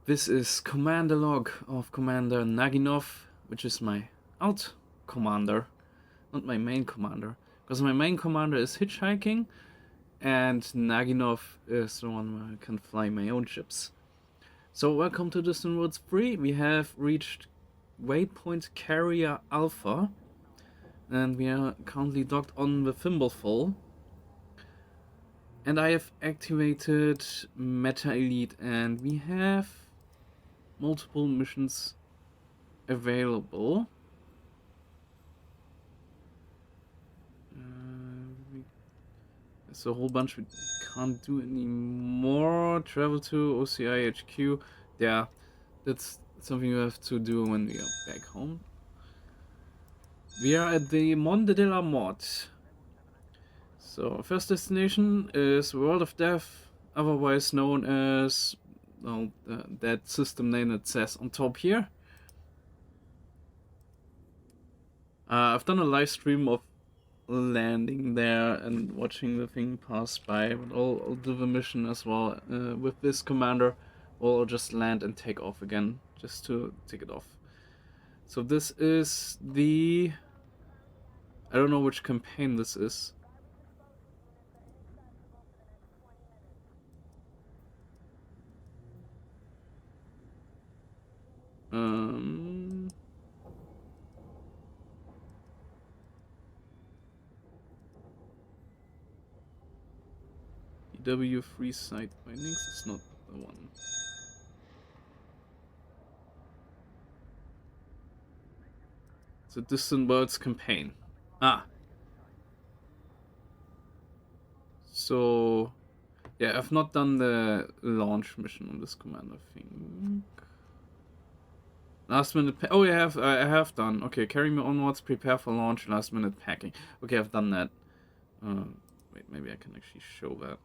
This is commander log of Commander Naginov, which is my alt commander, not my main commander, because my main commander is hitchhiking, and Naginov is the one where I can fly my own ships. So welcome to DW3. We have reached Waypoint Carrier Alpha, and we are currently docked on the Thimbleful. And I have activated Metaelite, and we have multiple missions available. There's a whole bunch we can't do anymore. Travel to OCI HQ. Yeah, that's something you have to do when we are back home. We are at the Monde de la Mort. So, first destination is World of Death, otherwise known as, well, that system name that says on top here. I've done a live stream of landing there and watching the thing pass by, but I'll do the mission as well with this commander, or I'll just land and take off again, just to take it off. So this is the... I don't know which campaign this is. DW3 site bindings is not the one. It's a Distant Worlds campaign. So, yeah, I've not done the launch mission on this commander thing. Last minute. Oh, I have done. Okay, carry me onwards. Prepare for launch. Last minute packing. Okay, I've done that. Wait, maybe I can actually show that.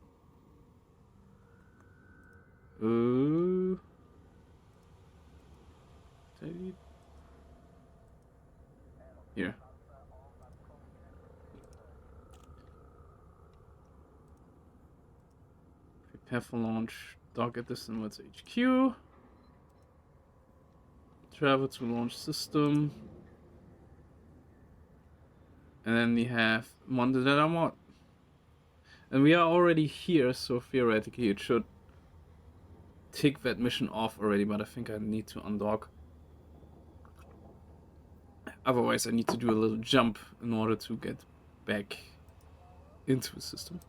Here. Prepare for launch. Dock at Distant Worlds HQ. Travel to launch system. And then we have Monde de la Mort. And we are already here, so theoretically it should take that mission off already, but I think I need to undock. Otherwise I need to do a little jump in order to get back into the system.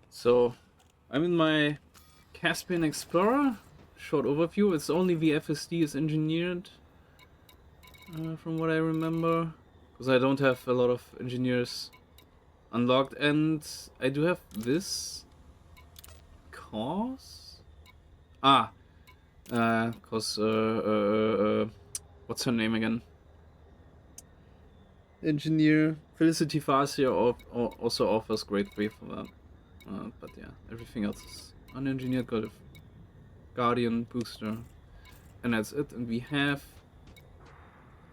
So, I'm in my Caspian Explorer. Short overview. It's only the FSD is engineered, from what I remember, because I don't have a lot of engineers unlocked, and I do have this cause what's her name again? Engineer Felicity Farsia also offers great pay for that, but yeah, everything else is unengineered. Got a Guardian booster, and that's it. And we have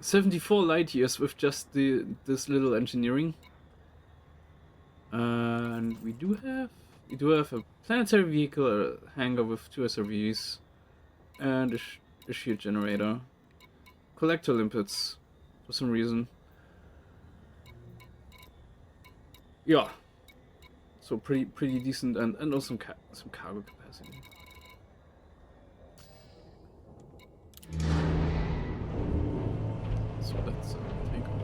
74 light years with just this little engineering. And we do have a planetary vehicle hangar with 2 SRVs and a shield generator, collector limpets for some reason. Yeah, so pretty decent, and also some cargo capacity. So let's take off.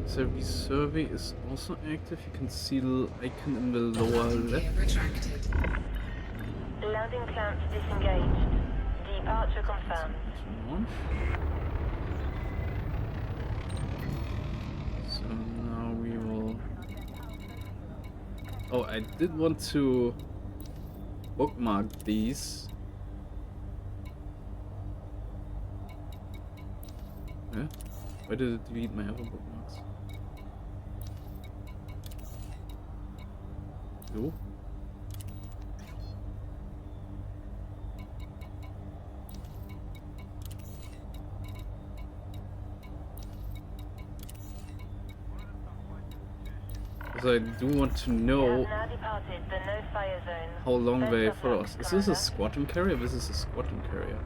Service survey is also active. You can see the icon in the lower left. Landing clamps disengaged. Departure confirmed. Launch. So now we will... Oh, I did want to bookmark these. Yeah? Why did it delete my other bookmarks? So. So I do want to You know have now departed the no-fire zone. how long Best they of follow luck, us. Is this a Commander. squadron carrier? This is a squadron carrier.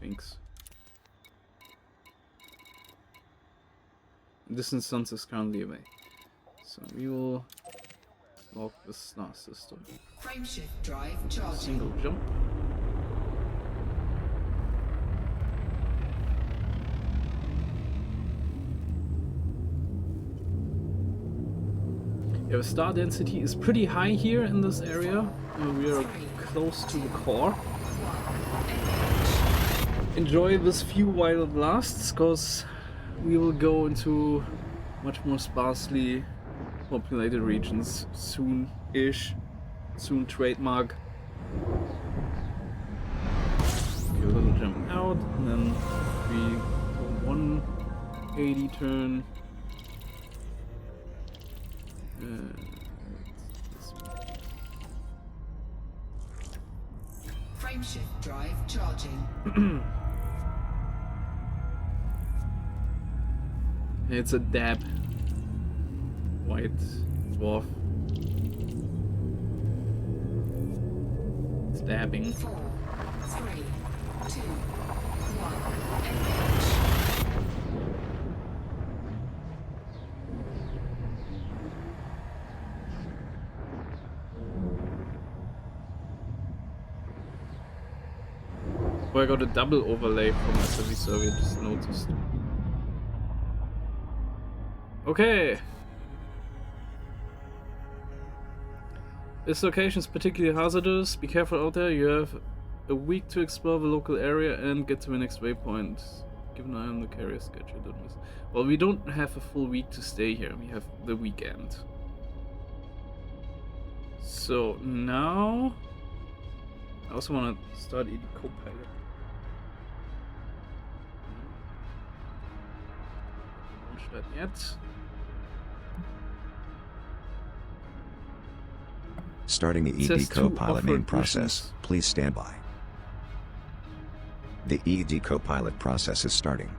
Thanks. Distance sense is currently away. So we will lock the star system. Frameshift drive charging. Single jump. Yeah, the star density is pretty high here in this area. We are close to the core. Enjoy this view while it lasts, because we will go into much more sparsely populated regions soon-ish. Soon trademark. Okay, a little jump out, and then we do 180 turn. Frameshift drive charging. It's a dab. White dwarf. It's dabbing. 4, 3, 2, 1, engage. Oh, I got a double overlay from my service survey, just noticed. Okay. This location is particularly hazardous. Be careful out there. You have a week to explore the local area and get to the next waypoint. Keep an eye on the carrier schedule. Don't miss. Well, we don't have a full week to stay here. We have the weekend. So now I also want to start ED Copilot. Launch that yet. Starting the It says ED two Copilot main offered process. missions. Please stand by. The ED Copilot process is starting.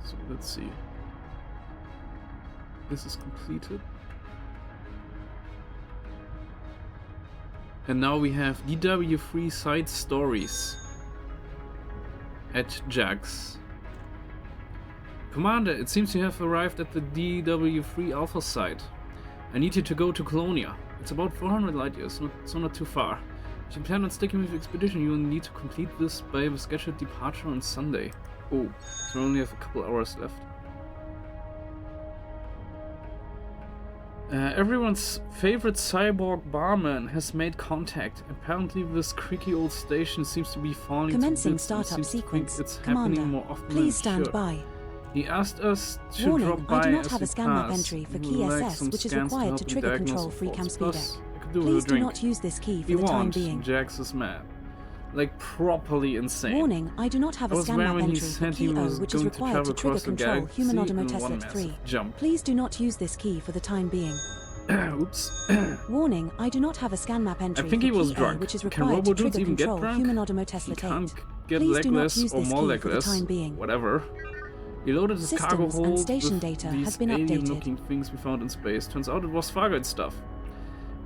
So let's see. This is completed. And now we have DW3 side stories at Jax. Commander, it seems you have arrived at the DW3 Alpha site. I need you to go to Colonia. It's about 400 light years, so not too far. If you plan on sticking with the expedition, you will need to complete this by the scheduled departure on Sunday. Oh, so we only have a couple hours left. Everyone's favorite cyborg barman has made contact. Apparently this creaky old station seems to be falling Commencing to bits and startup seems to think sequence. it's Commander, happening more often than please it stand should. by. He asked us to Warning, drop by I do not as have we a scan map pass. entry for He key would like SS, some which is scans required help to him trigger diagnose control the free faults. cam speeder. Plus, I could do with a Please do drink. not use this key for He the time won't. being. Jax is mad. Like properly insane. Warning, I do not have I a was scan there map when he entry for said he key O, was which is going to required travel to trigger across the control galaxy human in Odomo one Tesla massive 3. jump. Please do not use this key for the time being. Oops. Warning, I do not have a scan map entry think for he was key O, drunk. which is Can required to robo-dudes trigger even get control drunk? human Odomo He Tesla 8. can't get Please do not legless use or this more key for the legless. time being. Whatever. He loaded his cargo Systems and hold station with data these has been updated. alien-looking things we found in space. Turns out it was Fargate stuff.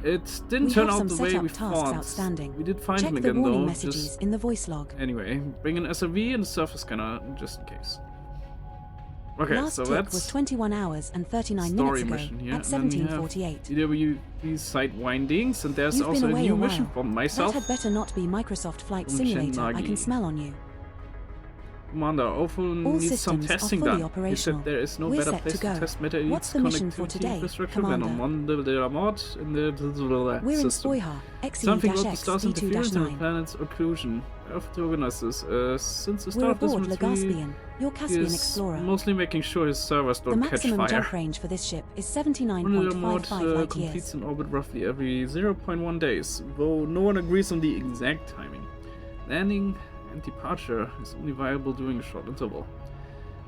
It didn't We turn have out some the way setup we tasks thought. outstanding. We did find Check him the again warning though. messages Just in the voice log. anyway, bring an SRV and a surface scanner just in case. Okay, Last so tick that's was 21 hours and 39 story minutes mission ago here. at And then we have 1748. DW3 side windings, and there's You've been also a away new a mission while. from That myself. had better not be Microsoft Flight From Simulator. I Shinagi. can smell on you. Commander, Ofo All needs some systems are testing fully done. He operational. said there is no We're better set place to go. test Metaelite's What's the mission for connectivity today, infrastructure than on Commander? Monde de la Mort in the We're in system. Spoiha, Something about the XE-X, star's interference and the B2-9. planet's occlusion. I have to organize this. Since the We're start of this aboard military Legaspian, your Caspian is Explorer. mostly making sure his servers The don't catch maximum fire. jump range for this ship is Monde de la Mort 79.55 light completes years. an orbit roughly every 0.1 days, though no one agrees on the exact timing. Landing and departure is only viable during a short interval.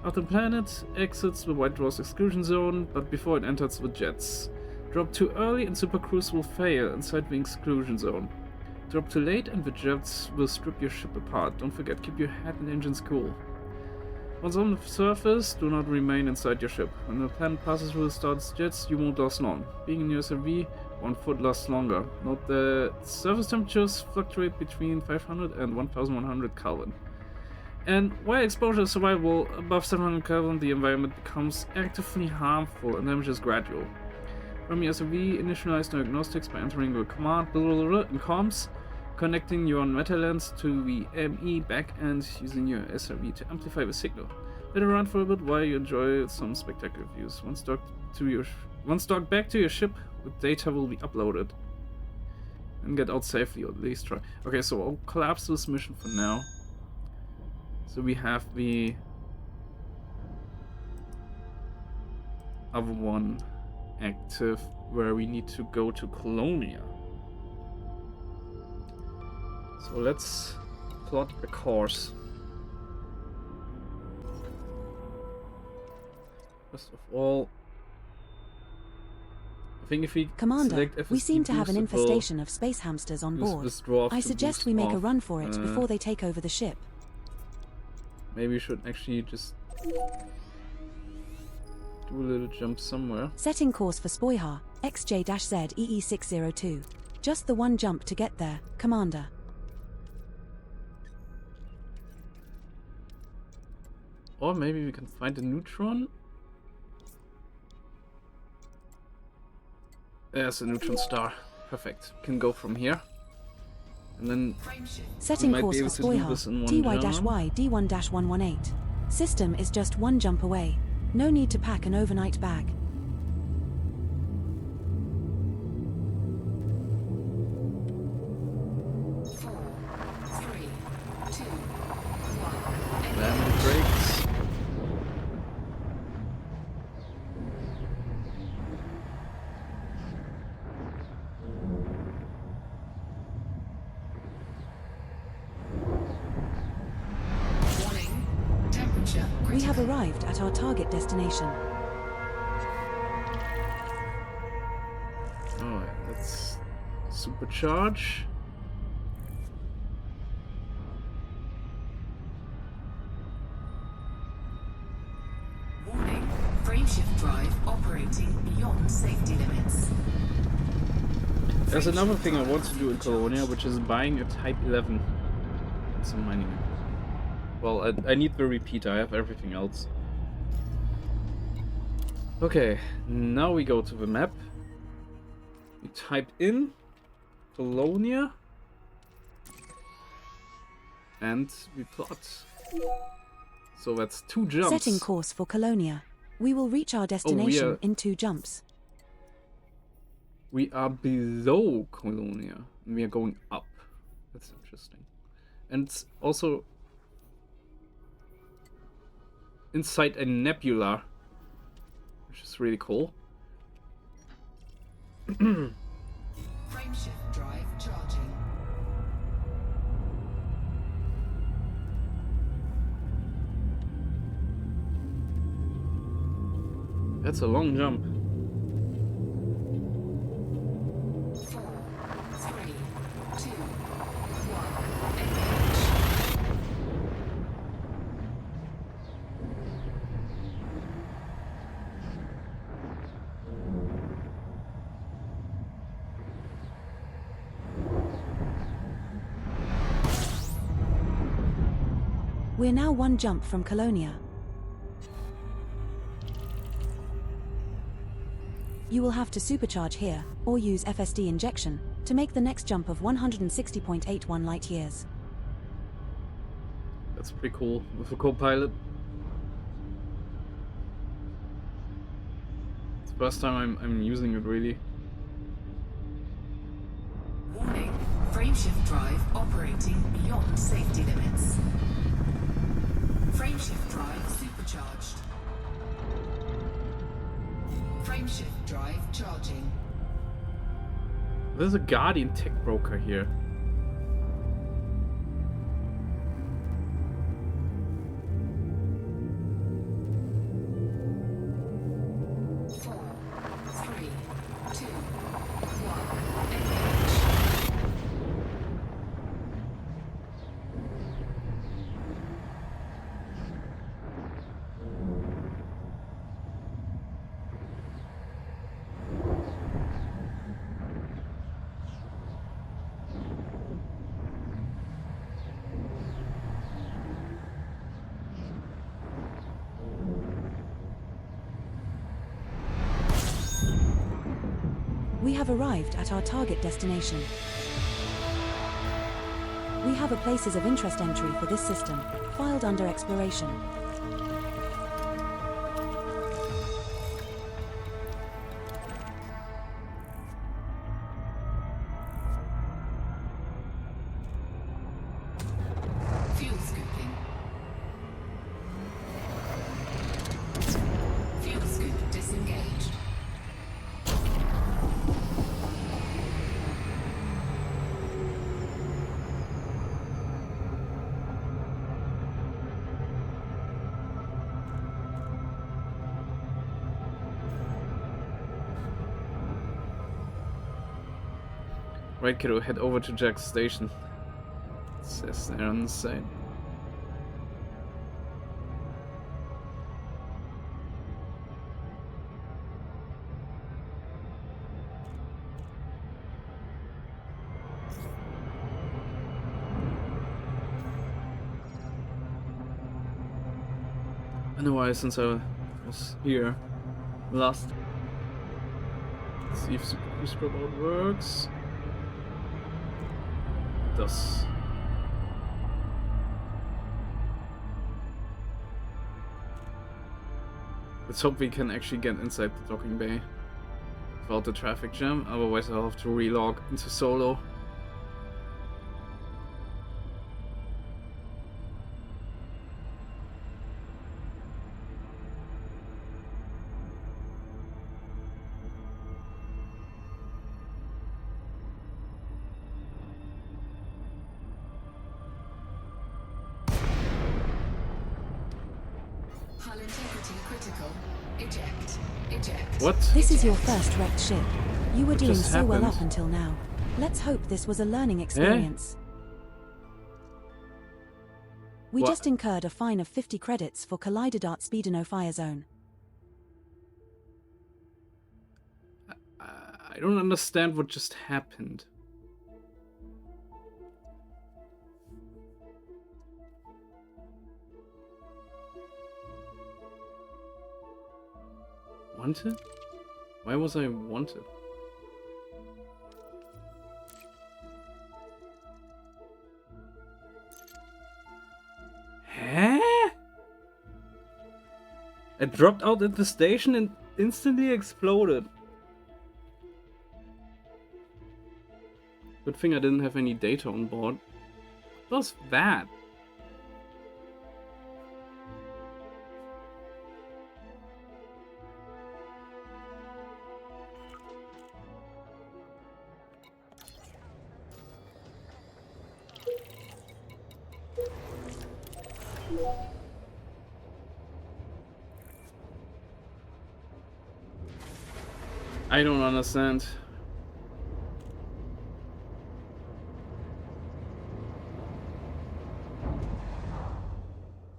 After the planet exits the White Dwarf's exclusion zone, but before it enters the jets. Drop too early and supercruise will fail inside the exclusion zone. Drop too late and the jets will strip your ship apart. Don't forget, keep your head and engines cool. Once on the surface, do not remain inside your ship. When the planet passes through the star's jets, you won't last long. Being in your SRV, 1 foot lasts longer. Note that surface temperatures fluctuate between 500 and 1100 Kelvin. And while exposure is survivable, above 700 Kelvin, the environment becomes actively harmful and damage is gradual. From your SRV, initialize diagnostics by entering the command in comms, connecting your Metaelite to the ME backend using your SRV to amplify the signal. Let it run for a bit while you enjoy some spectacular views. Once docked back to your ship, the data will be uploaded. And get out safely, or at least try. Okay, so I'll collapse this mission for now. So we have the other one active where we need to go to Colonia. So let's plot a course. First of all, I think if we Commander, select FSD we seem to have an boost, it will infestation of space hamsters on use board. withdraw I to suggest boost we make a off. run for it before they take over the ship. Maybe we should actually just do a little jump somewhere. Setting course for Spoiha, XJ-Z EE602. Just the one jump to get there, Commander. Or maybe we can find a neutron. There's a neutron star. Perfect. Can go from here. And then Setting might course be for able to do Spoiha, this in one TY-Y D1-118. System is just one jump away. No need to pack an overnight bag. land the brakes. Warning. Temperature critical. We have arrived at our target destination. Alright, let's supercharge. Warning. Frameshift drive operating beyond safety limits. There's another thing I want to do in Colonia, which is buying a Type 11. And some mining. Well, I need the repeater, I have everything else. Okay, now we go to the map. We type in Colonia. And we plot. So that's 2 jumps. Setting course for Colonia. We will reach our destination are- in 2 jumps. We are below Colonia. And we are going up. That's interesting. And it's also inside a nebula, which is really cool. Frameshift drive charging. That's a long jump. 4, 3, 2, 1. Engage. We're now 1 jump from Colonia. You will have to supercharge here, or use FSD injection, to make the next jump of 160.81 light years. That's pretty cool with a co-pilot. It's the first time I'm using it really. Warning. Frameshift drive operating beyond safety limits. Frameshift drive supercharged. Frameshift drive charging. There's a Guardian tech broker here. Four, three, two, one. Engage. We have arrived at our target destination. We have a places of interest entry for this system, filed under exploration. Fuel scooping. Fuel scoop disengaged. Right, kiddo, head over to Jack's station. It says there on the side. Been a while since I was here last. Let's see if Super Scrub out works. It does. Let's hope we can actually get inside the docking bay without the traffic jam, otherwise I'll have to relog into solo. Hull integrity critical. Eject. Eject. What? This is your first wrecked ship. You were doing just so well happened? up until now. Let's hope this was a learning experience. We What? just incurred a fine of 50 credits for collided art speedino fire zone. I don't understand what just happened. Wanted? Why was I wanted? Huh? I dropped out at the station and instantly exploded. Good thing I didn't have any data on board. What was that? I don't understand.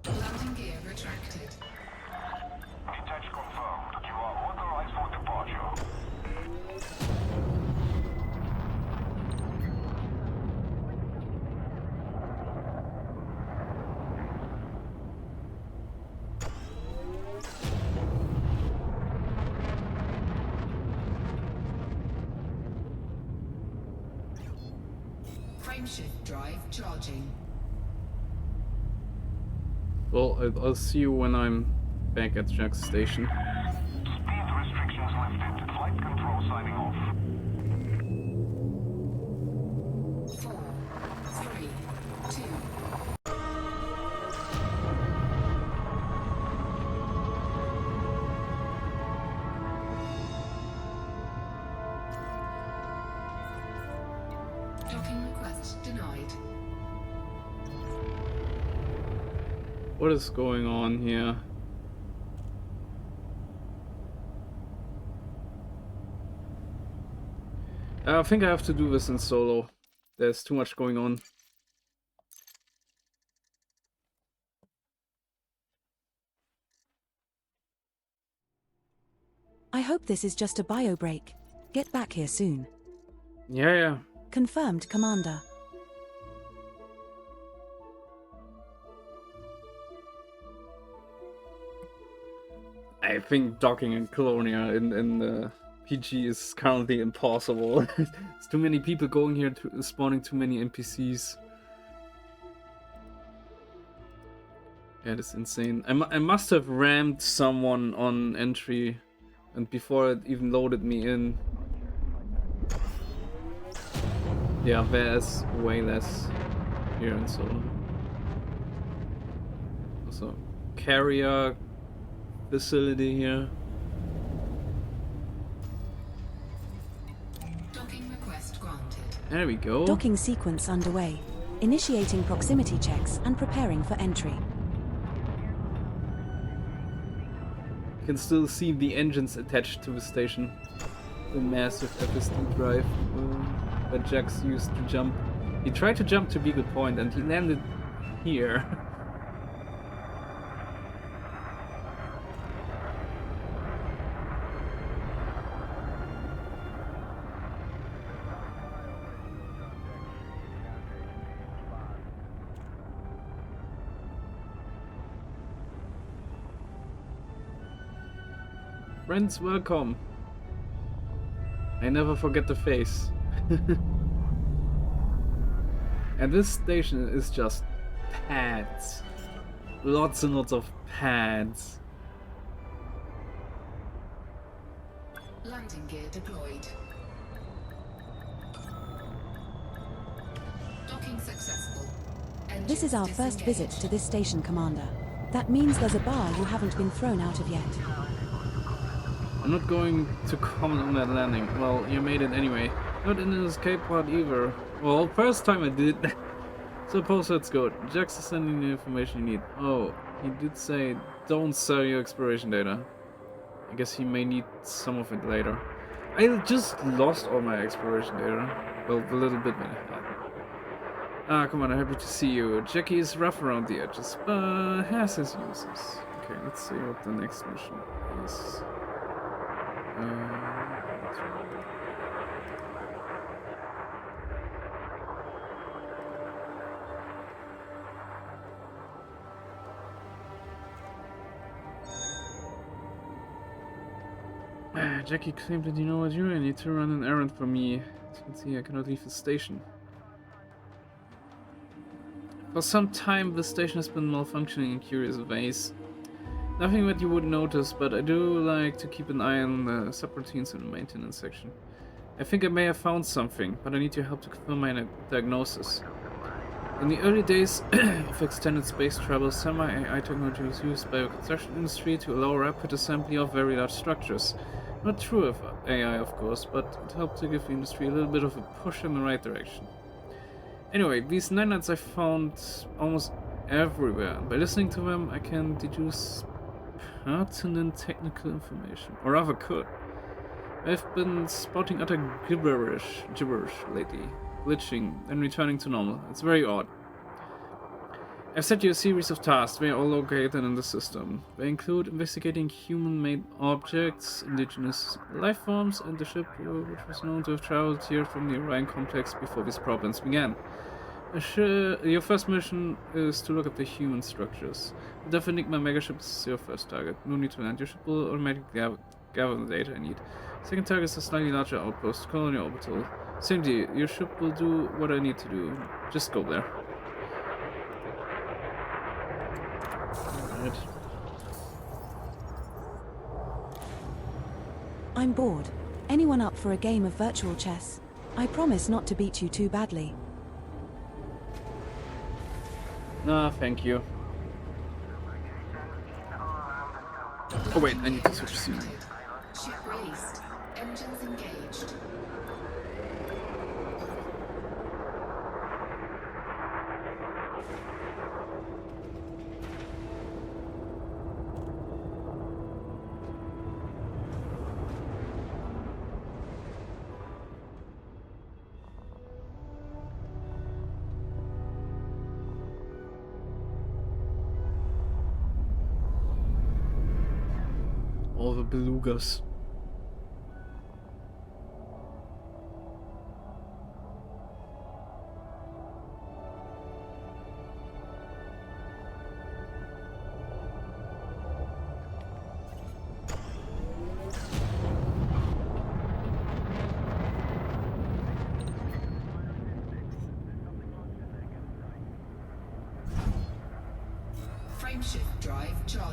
Landing gear retracted. Detach confirmed. You are authorized for departure. Frameshift drive charging. Well, I'll see you when I'm back at Jack's station. Speed restrictions lifted. Flight control signing off. 4, 3, 2. Docking request denied. What is going on here? I think I have to do this in solo. There's too much going on. I hope this is just a bio break. Get back here soon. Yeah. Confirmed, Commander. I think docking in Colonia in the PG is currently impossible. There's too many people going here, spawning too many NPCs. Yeah, that's insane. I must have rammed someone on entry, and before it even loaded me in. Yeah, there's way less here in solo. Also, carrier facility here. Docking request granted. There we go. Docking sequence underway. Initiating proximity checks and preparing for entry. You can still see the engines attached to the station. The massive FSD drive that Jax used to jump. He tried to jump to Beagle Point and he landed here. Friends, welcome. I never forget the face. And this station is just pads. Lots and lots of pads. Landing gear deployed. Docking successful. This is our Engines first visit disengaged. to this station, Commander. That means there's a bar you haven't been thrown out of yet. I'm not going to comment on that landing. Well, you made it anyway. Not in an escape pod either. Well, first time I did. Suppose that's good. Jax is sending the information you need. Oh, he did say don't sell your exploration data. I guess he may need some of it later. I just lost all my exploration data. Well, a little bit when I had. Ah, come on, I'm happy to see you. Jackie is rough around the edges, but has his uses. Okay, let's see what the next mission is. Jackie claimed that you know what you need to run an errand for me. As you can see, I cannot leave the station. For some time, the station has been malfunctioning in curious ways. Nothing that you would notice, but I do like to keep an eye on the subroutines in the maintenance section. I think I may have found something, but I need your help to confirm my diagnosis. In the early days of extended space travel, semi-AI technology was used by the construction industry to allow rapid assembly of very large structures. Not true of AI, of course, but it helped to give the industry a little bit of a push in the right direction. Anyway, these nanites I found almost everywhere. By listening to them, I can deduce pertinent technical information, or rather could. I've been spotting utter gibberish lately, glitching and returning to normal. It's very odd. I've set you a series of tasks. They are all located in the system. They include investigating human-made objects, indigenous life forms, and the ship which was known to have traveled here from the Orion complex before these problems began. Your first mission is to look at the human structures. The Deaf Enigma megaship is your first target. No need to land. Your ship will automatically gather the data I need. Second target is a slightly larger outpost, Colonia Orbital. Same deal. Your ship will do what I need to do. Just go there. Alright. I'm bored. Anyone up for a game of virtual chess? I promise not to beat you too badly. No, thank you. Oh wait, I need to switch scene. Ship released. Engines engaged. All the belugas.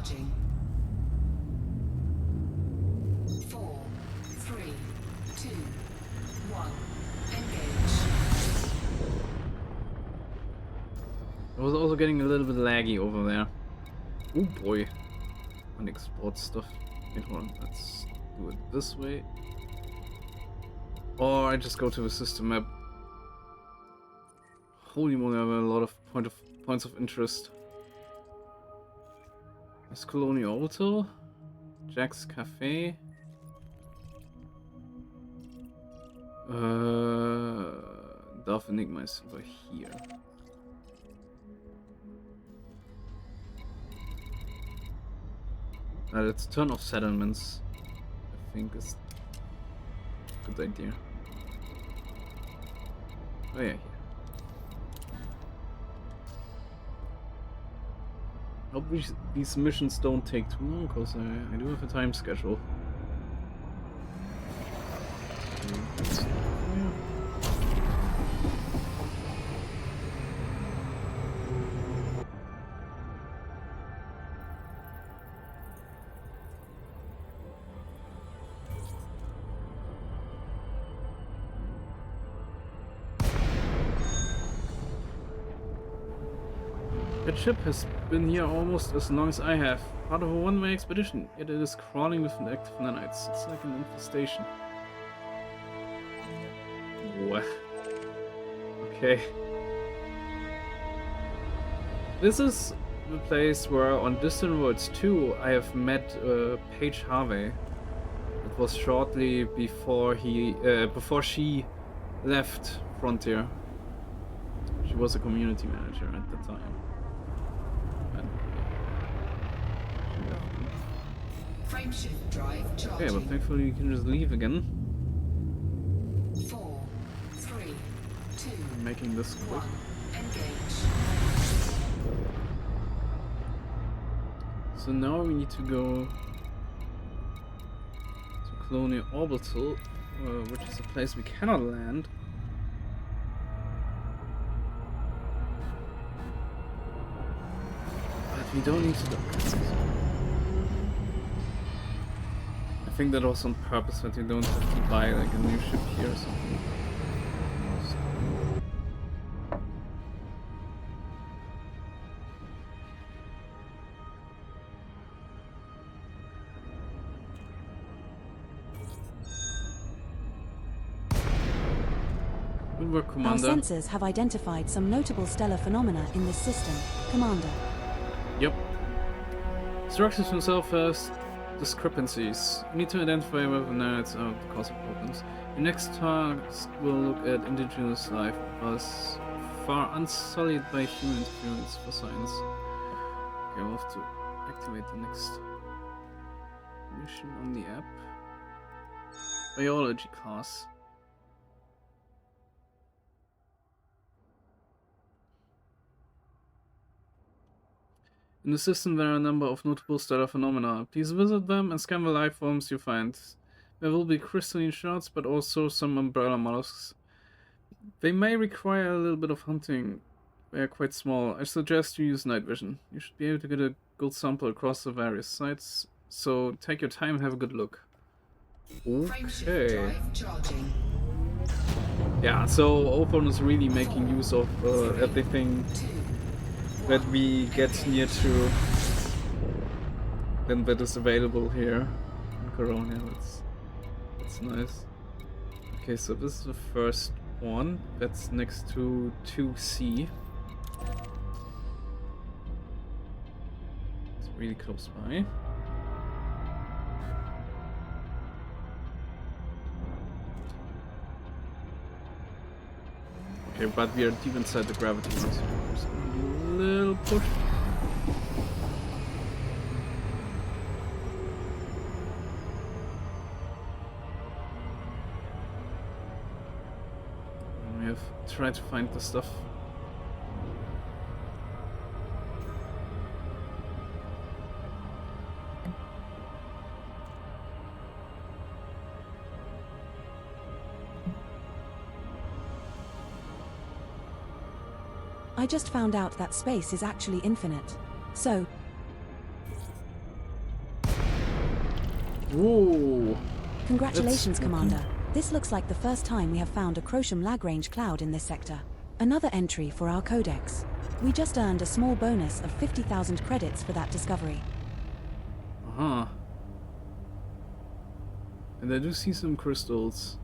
charging. 4, 3, 2, 1. Engage. It was also getting a little bit laggy over there. Oh boy. Unexplored stuff. Wait, hold on. Let's do it this way. Or I just go to the system map. Holy moly, I have a lot of points of interest. There's Colonia Orbital, Jack's Cafe. Darth Enigma is over here. Let's turn off settlements. I think is a good idea. Oh yeah, here. Hope these missions don't take too long, because I do have a time schedule. That ship has been here almost as long as I have. Part of a one-way expedition, yet it is crawling with active nanites. It's like an infestation. What? Okay. This is the place where on Distant Worlds 2 I have met Paige Harvey. It was shortly before before she left Frontier. She was a community manager at the time. Frameshift drive charging. Okay, but thankfully you can just leave again. 4, 3, 2, I'm making this quick. 1. Engage. So now we need to go to Colonia Orbital, which is a place we cannot land. But we don't need to do. I think that was on purpose, that you don't have to buy like a new ship here or something. Good work, Our Commander. sensors have identified some notable stellar phenomena in this system, Commander. Yep. Structures themselves has discrepancies. You need to identify whether nanites are the cause of problems. Your next task will look at indigenous life as far unsullied by human interference for science. Okay, we'll have to activate the next mission on the app. Biology class. In the system there are a number of notable stellar phenomena. Please visit them and scan the life forms you find. There will be crystalline shards, but also some umbrella mollusks. They may require a little bit of hunting. They are quite small. I suggest you use night vision. You should be able to get a good sample across the various sites, so take your time and have a good look. Frameshift Okay. drive charging. Yeah, so Open is really making use of everything 2, that we get near to, then that is available here in Colonia. That's nice. Okay, so this is the first one. That's next to 2C. It's really close by. Okay, but we are deep inside the gravity now, so we're just gonna do a little push. And we have tried to find the stuff. I just found out that space is actually infinite. So, Ooh. Congratulations, That's- Commander. This looks like the first time we have found a Crotium Lagrange cloud in this sector. Another entry for our codex. We just earned a small bonus of 50,000 credits for that discovery. Uh-huh. And I do see some crystals.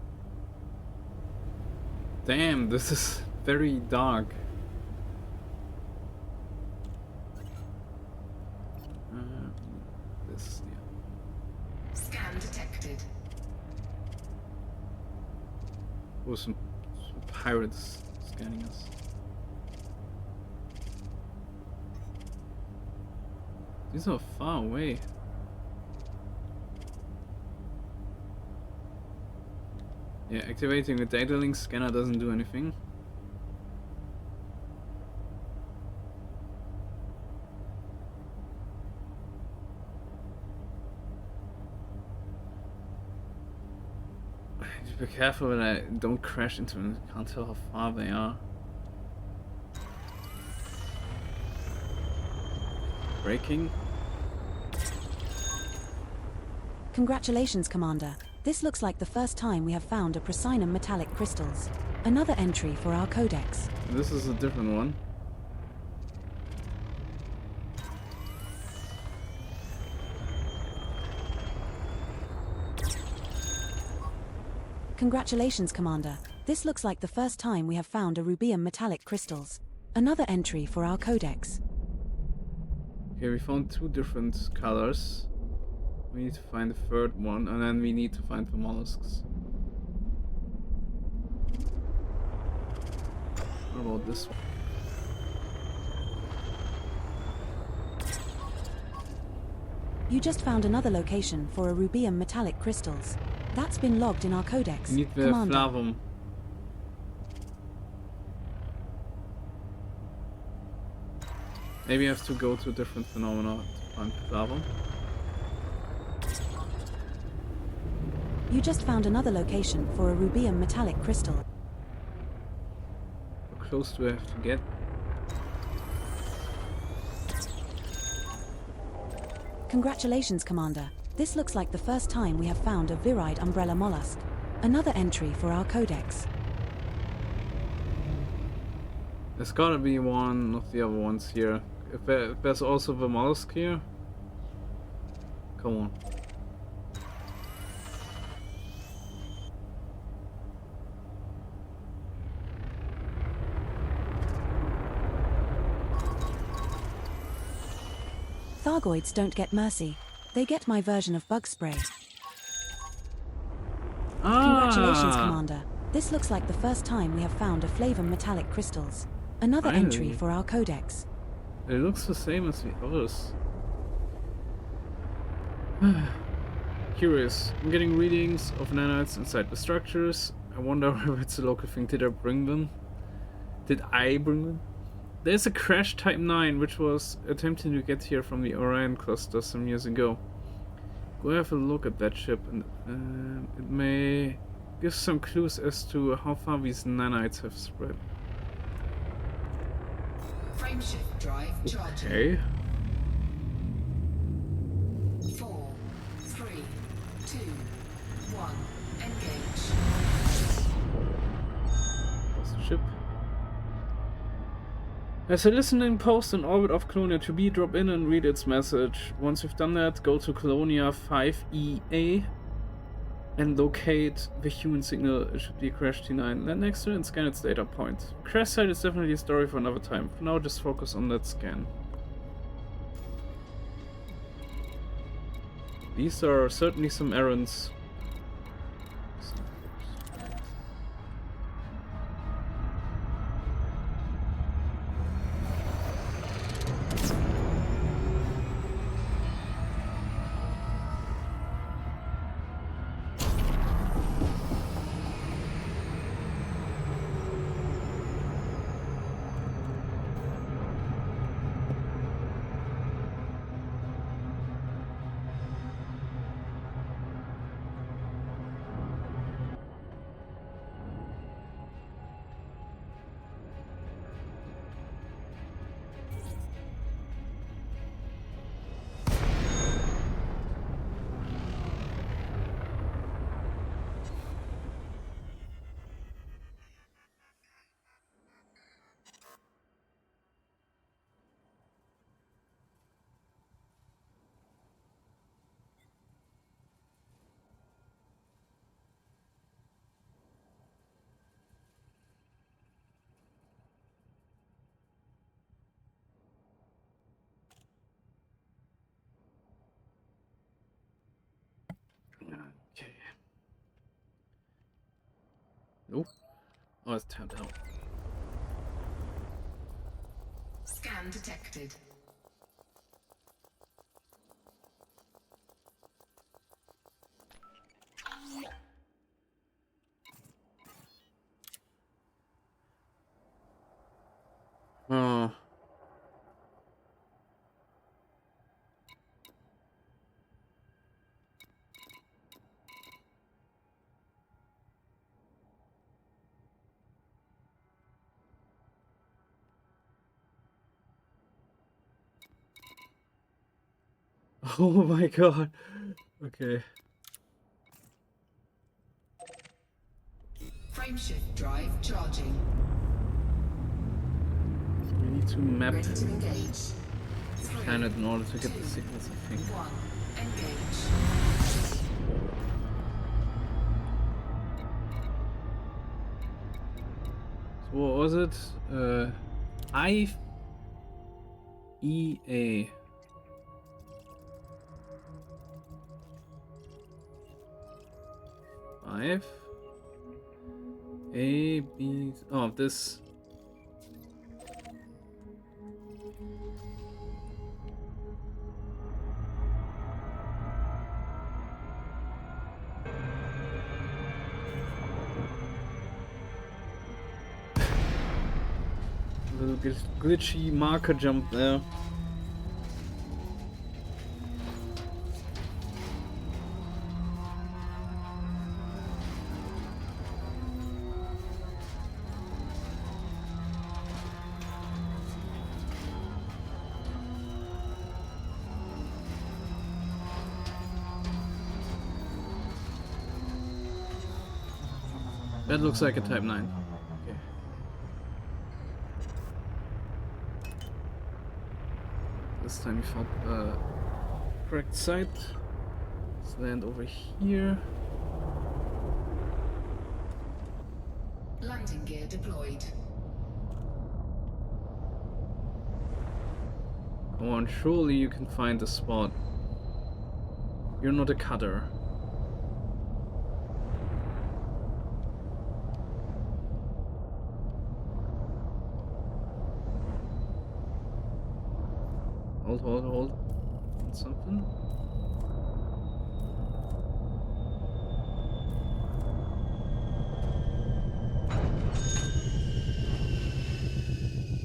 Damn, this is very dark. This, yeah. Scan detected. Oh, some pirates scanning us. These are far away. Yeah, activating the data link scanner doesn't do anything. Just be careful that I don't crash into them. I can't tell how far they are. Braking. Congratulations, Commander. This looks like the first time we have found a Prasinum metallic crystals. Another entry for our codex. This is a different one. Congratulations, Commander. This looks like the first time we have found a rubium metallic crystals. Another entry for our codex. Okay, we found two different colors. We need to find the third one, and then we need to find the mollusks. What about this one? You just found another location for a rubium metallic crystals. That's been logged in our codex. We need the Commander. flavum. Maybe I have to go to different phenomena to find the flavum. You just found another location for a rubium metallic crystal. How close do I have to get? Congratulations, Commander. This looks like the first time we have found a viride umbrella mollusk. Another entry for our codex. There's gotta be one of the other ones here. If there's also the mollusk here. Come on. Thargoids don't get mercy. They get my version of bug spray. Congratulations, Commander. This looks like the first time we have found a flavum metallic crystals. Another entry Finally. for our codex. It looks the same as the others. Curious. I'm getting readings of nanites inside the structures. I wonder if it's a local thing. Did I bring them? Did I bring them? There's a crash Type 9 which was attempting to get here from the Orion cluster some years ago. Go have a look at that ship and it may give some clues as to how far these nanites have spread. Frameshift drive charging. Okay. 4, 3, 2, 1. Engage. That's the ship. There's a listening post in orbit of Colonia to be. Drop in and read its message. Once you've done that, go to Colonia 5EA and locate the human signal. It should be crash T9. Land next to it and scan its data point. Crash site is definitely a story for another time. For now, just focus on that scan. These are certainly some errands. Nope. Oh, it's tapped out. Scan detected. Oh. Oh my god. Okay. Frameshift drive charging. We need to map Ready to engage. the 3, planet in order to get the 2, signals, I think. 1. Engage. So what was it? IEA. Five. A, B. Oh, this. A little glitchy marker jump there. That looks like a Type 9. Okay. This time we found the correct site. Let's land over here. Landing gear deployed. Come on, surely you can find a spot. You're not a cutter. Hold. Something?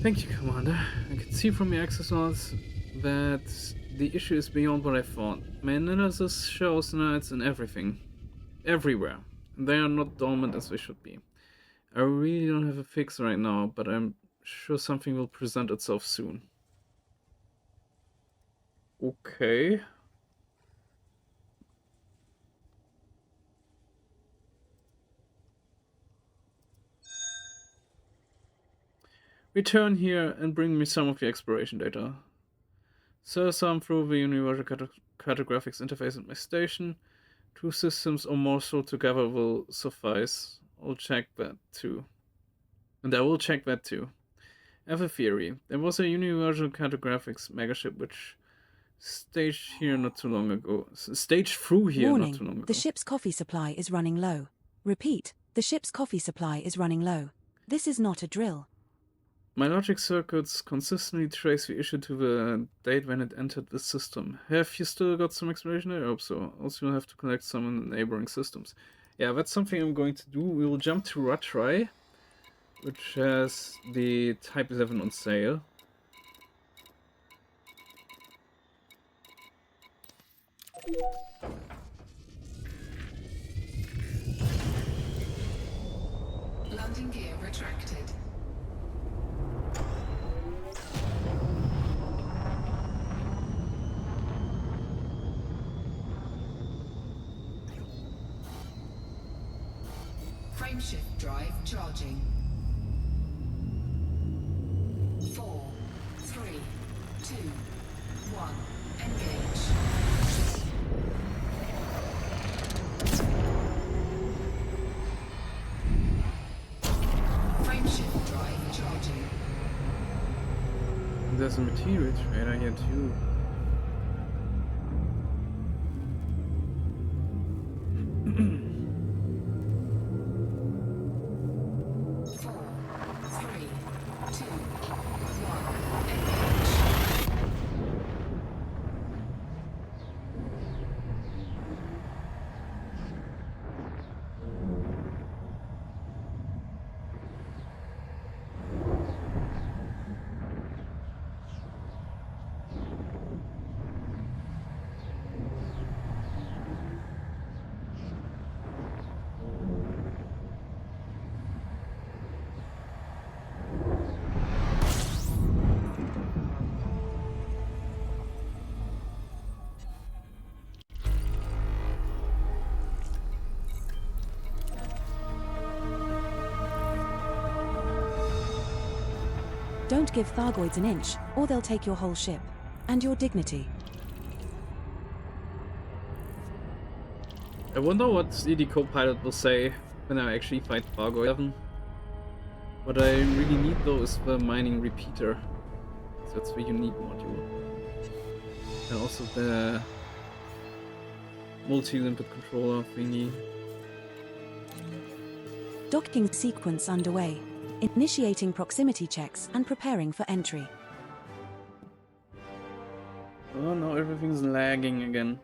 Thank you, Commander. I can see from your access logs that the issue is beyond what I thought. My analysis shows nanites in everything. Everywhere. And they are not dormant as they should be. I really don't have a fix right now, but I'm sure something will present itself soon. Okay. Return here and bring me some of your exploration data. So some through the Universal Cartographics interface at my station. 2 systems or more sold together will suffice. I'll check that too. And I will check that too. I have a theory. There was a Universal Cartographics megaship which staged here not too long ago. Staged through here Warning, not too long ago. the ship's coffee supply is running low. Repeat, the ship's coffee supply is running low. This is not a drill. My logic circuits consistently trace the issue to the date when it entered the system. Have you still got some explanation? I hope so. Also, you'll have to connect some in the neighboring systems. Yeah, that's something I'm going to do. We will jump to Ratry, which has the Type 11 on sale. Landing gear retracted. Frameshift drive charging. 4, 3, 2, 1. Engage. Frameshift drive charging. And there's a material trader here too. Don't give Thargoids an inch, or they'll take your whole ship. And your dignity. I wonder what the co-pilot will say when I actually fight Thargoid 7. What I really need though is the mining repeater. So that's the unique module. And also the multi-limpet controller thingy. Docking sequence underway. Initiating proximity checks and preparing for entry. Oh no, everything's lagging again.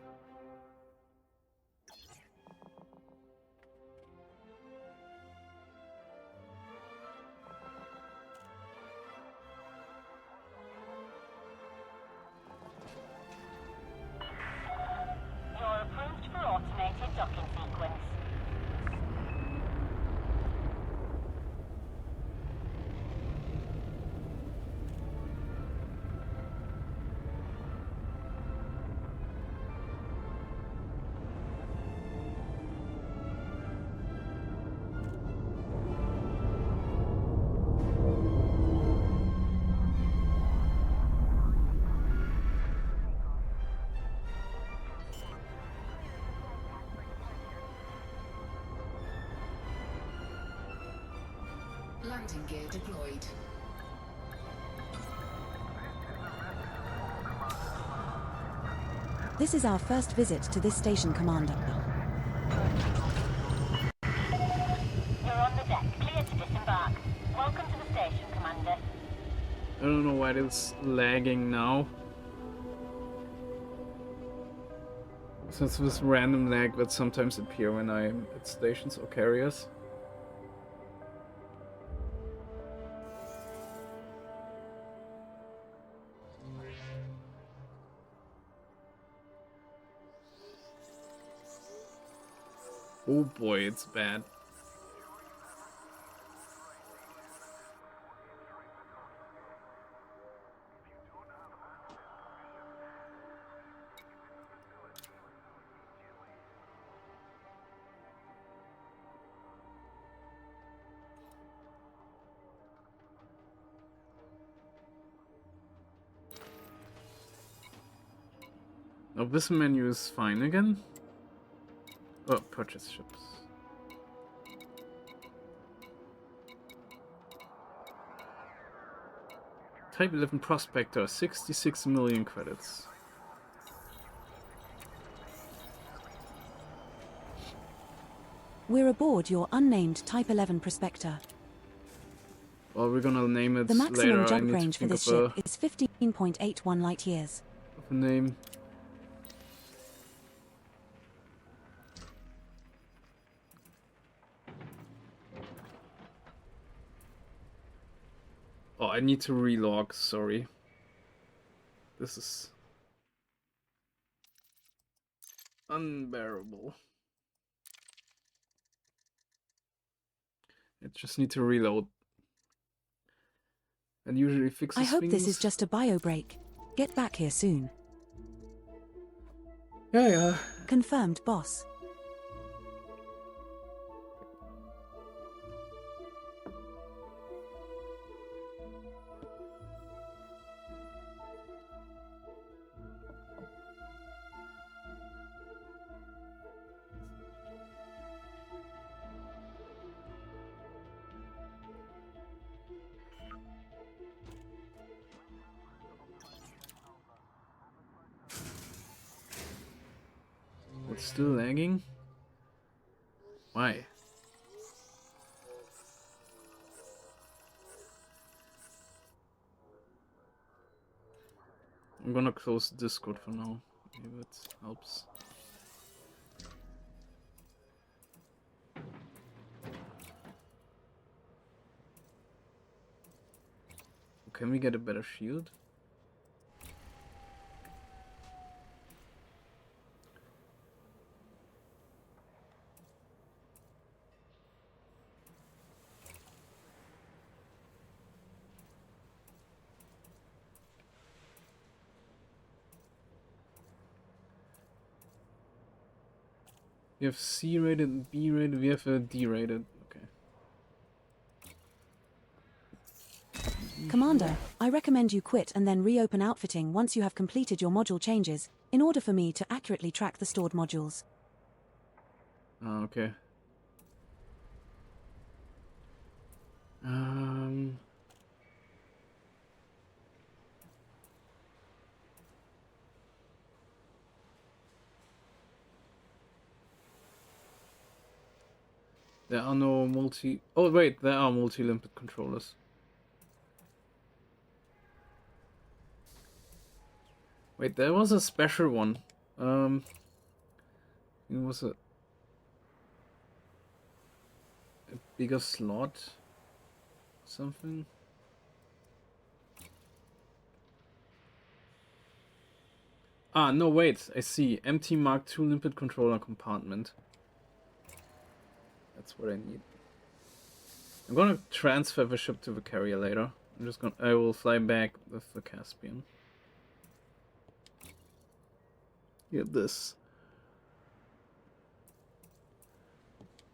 You're approved for automated docking sequence. Landing gear deployed. This is our first visit to this station, Commander. You're on the deck, clear to disembark. Welcome to the station, Commander. I don't know why it's lagging now. So it's this random lag that sometimes appear when I'm at stations or carriers. Oh boy, it's bad. Now this menu is fine again. Oh, purchase ships. Type 11 Prospector, 66 million credits. We're aboard your unnamed Type 11 Prospector. Well, we're gonna name it The maximum later. I jump need to range for think this of ship is 15.81 light years. a name. Oh, I need to relog, sorry. This is unbearable. I just need to reload. And usually fixes I hope things. this is just a bio break. Get back here soon. Yeah. Confirmed, boss. It's still lagging? Why? I'm gonna close Discord for now. Maybe it helps. Can we get a better shield? We have C rated, B rated, we have a D rated. Okay. Commander, I recommend you quit and then reopen outfitting once you have completed your module changes, in order for me to accurately track the stored modules. Oh, okay. There are no multi... Oh wait, there are multi-limpet controllers. Wait, there was a special one. It was a bigger slot. Something. Ah, no, wait, I see. Empty Mark II limpet controller compartment. That's what I need. I'm gonna transfer the ship to the carrier later. I will fly back with the Caspian. Get this.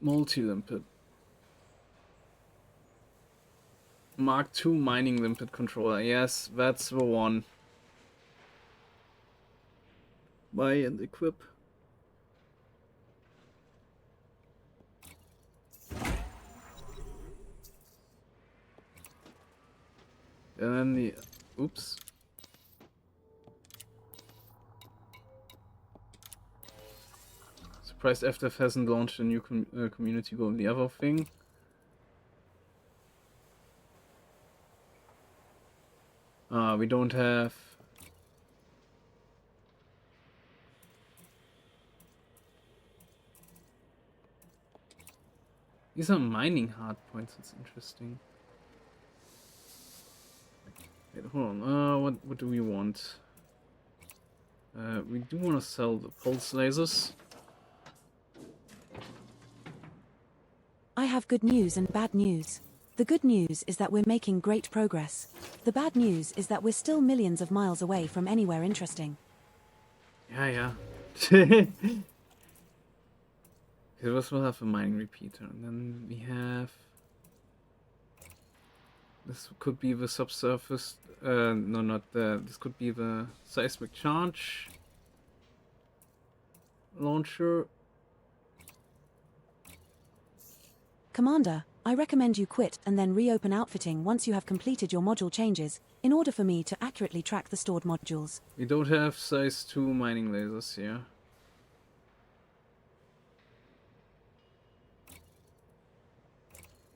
Multi-limpet. Mark II mining limpet controller. Yes, that's the one. Buy and equip. And then the... Oops. Surprised FDF hasn't launched a new community goal. The other thing. We don't have... These are mining hardpoints, it's interesting. Wait, hold on, what do we want? We do want to sell the pulse lasers. I have good news and bad news. The good news is that we're making great progress. The bad news is that we're still millions of miles away from anywhere interesting. Yeah. Okay, first we'll have a mining repeater, and then we have... This could be the subsurface... no, not the... This could be the seismic charge launcher. Commander, I recommend you quit and then reopen outfitting once you have completed your module changes, in order for me to accurately track the stored modules. We don't have size 2 mining lasers here.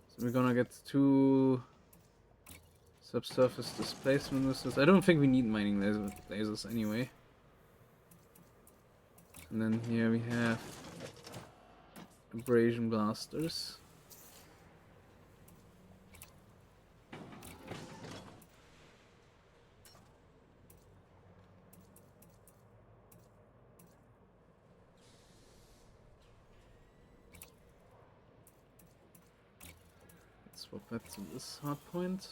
So we're gonna get 2 subsurface displacement missiles. I don't think we need mining lasers anyway. And then here we have abrasion blasters. Swap that to this hardpoint.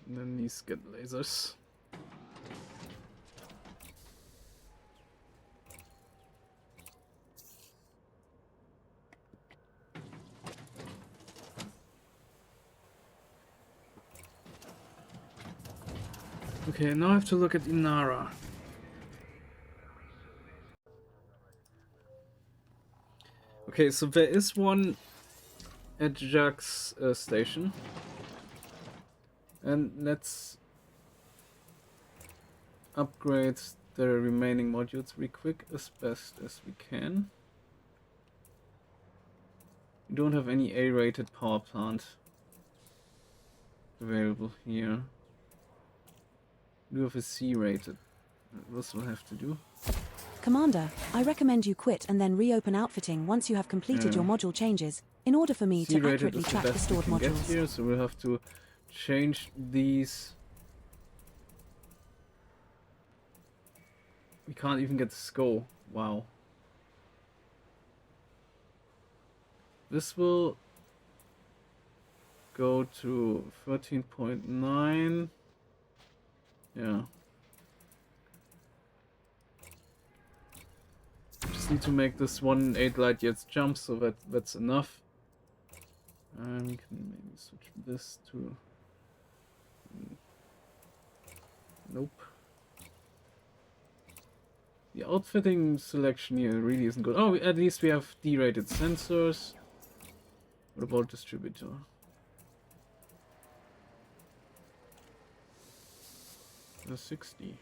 And then these get lasers. Okay, now I have to look at Inara. Okay, so there is one at Jacques' station. And let's upgrade the remaining modules real quick as best as we can. We don't have any A-rated power plant available here. We have a C-rated. This will have to do. Commander, I recommend you quit and then reopen outfitting once you have completed your module changes, in order for me to C-rated accurately is the track the best we stored can get modules. here, so we'll have to change these We can't even get the SCO. Wow. This will go to 13.9. Yeah. Just need to make this 1.8 light years jump, so that's enough. And we can maybe switch this to... Nope. The outfitting selection here really isn't good. Oh, at least we have D-rated sensors. What about distributor? The 60.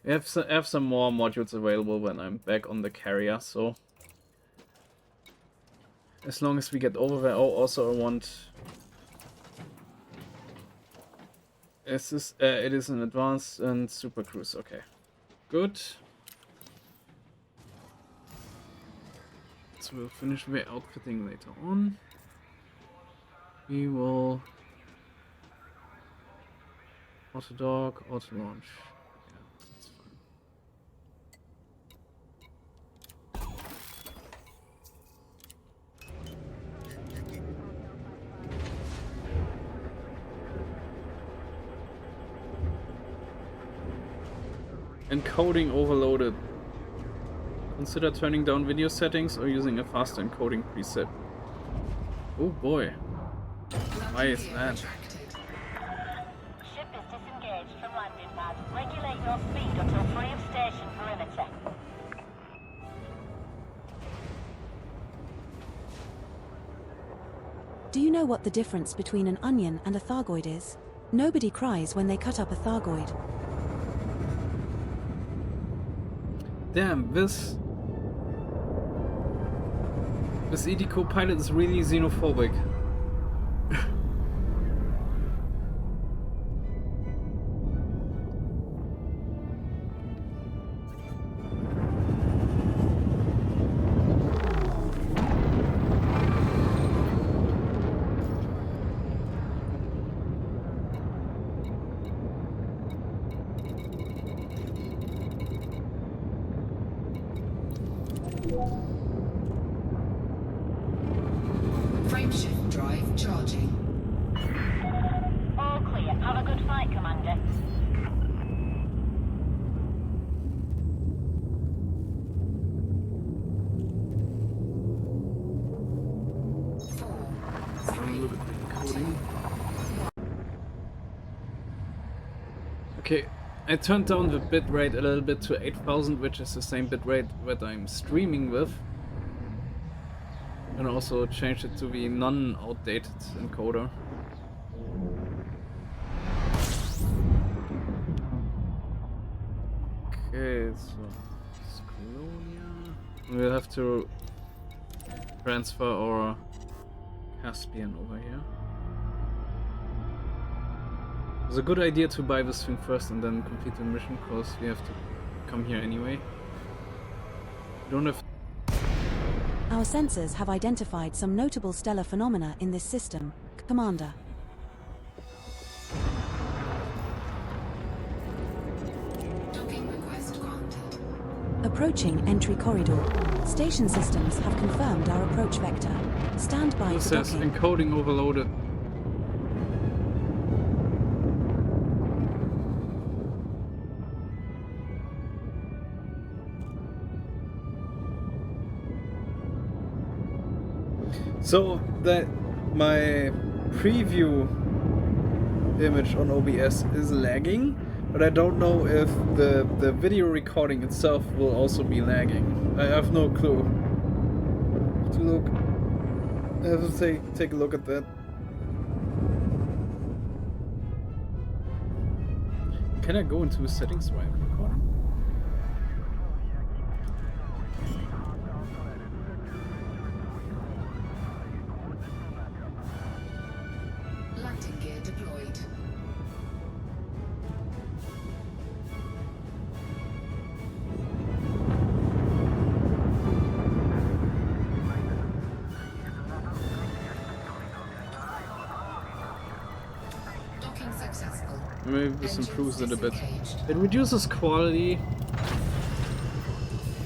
I have some more modules available when I'm back on the carrier, so as long as we get over there. Oh, also I want. It is an advanced and super cruise. Okay, good. So we'll finish the outfitting later on. We will auto dock, auto launch. Yeah, that's fine. Encoding overloaded. Consider turning down video settings or using a faster encoding preset. Oh boy. Why is that? Ship is disengaged from landing pad. Regulate your speed until free of station perimeter. Do you know what the difference between an onion and a Thargoid is? Nobody cries when they cut up a Thargoid. Damn, this ED co-pilot is really xenophobic. Frameshift drive charging. All clear. Have a good flight, Commander. Okay, I turned down the bitrate a little bit to 8000, which is the same bitrate that I'm streaming with. And also changed it to the non-outdated encoder. Okay, so it's Colonia. We'll have to transfer our Caspian over here. It's a good idea to buy this thing first and then complete the mission, because we have to come here anyway. We don't have. Our sensors have identified some notable stellar phenomena in this system, Commander. Docking request granted. Approaching entry corridor. Station systems have confirmed our approach vector. Stand by It for says docking. encoding overloaded. So that my preview image on OBS is lagging, but I don't know if the video recording itself will also be lagging. I have no clue. I have to take a look at that. Can I go into settings while I'm recording? Landing gear deployed. Docking successful. Maybe this improves it a bit. Disengaged. It reduces quality.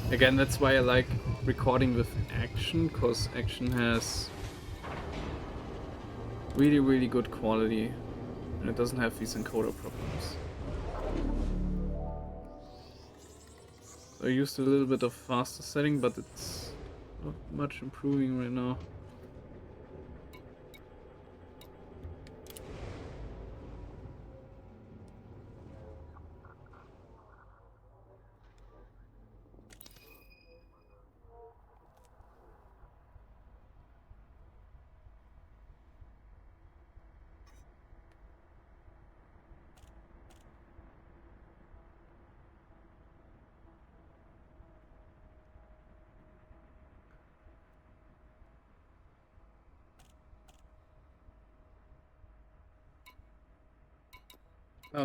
Again, that's why I like recording with action, because action has really, really good quality. And it doesn't have these encoder problems. So I used a little bit of faster setting, but it's not much improving right now.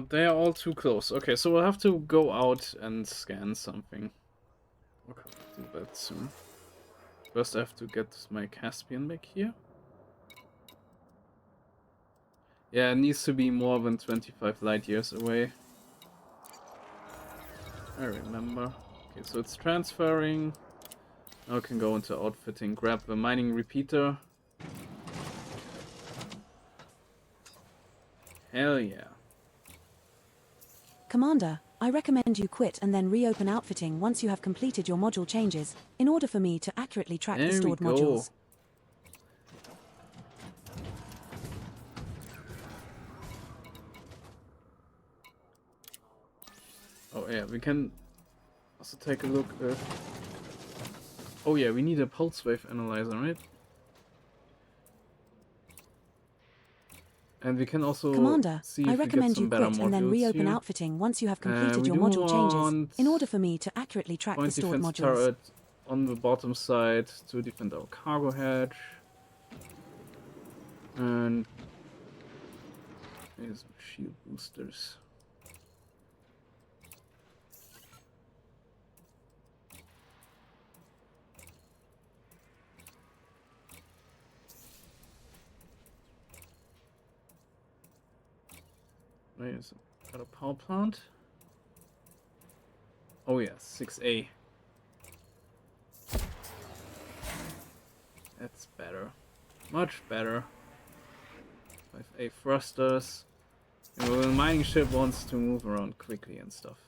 They are all too close. Okay, so we'll have to go out and scan something. Okay, I'll do that soon. First I have to get my Caspian back here. Yeah, it needs to be more than 25 light years away. I remember. Okay, so it's transferring. Now I can go into outfitting, grab the mining repeater. Hell yeah. Commander, I recommend you quit and then reopen outfitting once you have completed your module changes, in order for me to accurately track There the we stored go. modules. Oh yeah, we can also take a look at... Oh yeah, we need a pulse wave analyzer, right? And we can also Commander, see I if we get recommend some you better quit and then modules reopen here. outfitting once you have completed We your do module changes, want in order for me to accurately track the point stored defense modules. turret on the bottom side to defend our cargo hatch. And here's some shield boosters. There's got a power plant. Oh yeah, 6A. That's better. Much better. 5A thrusters. You know, the mining ship wants to move around quickly and stuff.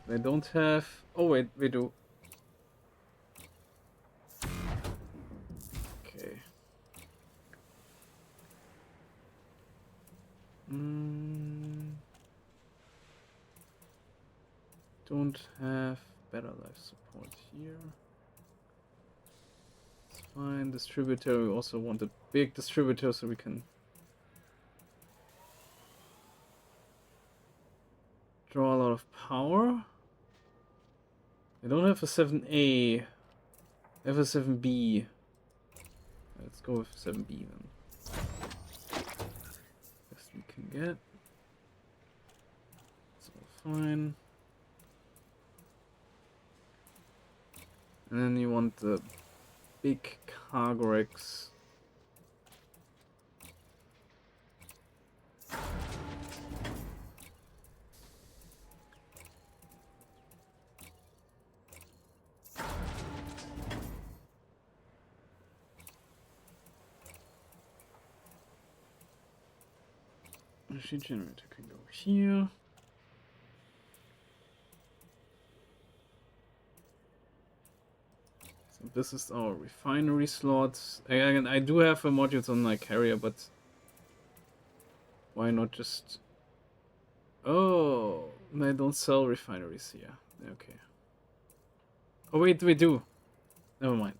They don't have... Oh wait, they do. Okay. Don't have better life support here. It's fine. Distributor, we also want a big distributor so we can draw a lot of power. I don't have a 7A. I have a 7B. Let's go with 7B then. Best we can get. It's all fine. And then you want the big Cargorex. Machine generator can go here. So this is our refinery slots. Again, I do have modules on my carrier, but why not just... Oh, they don't sell refineries here. Okay. Oh wait, we do. Never mind.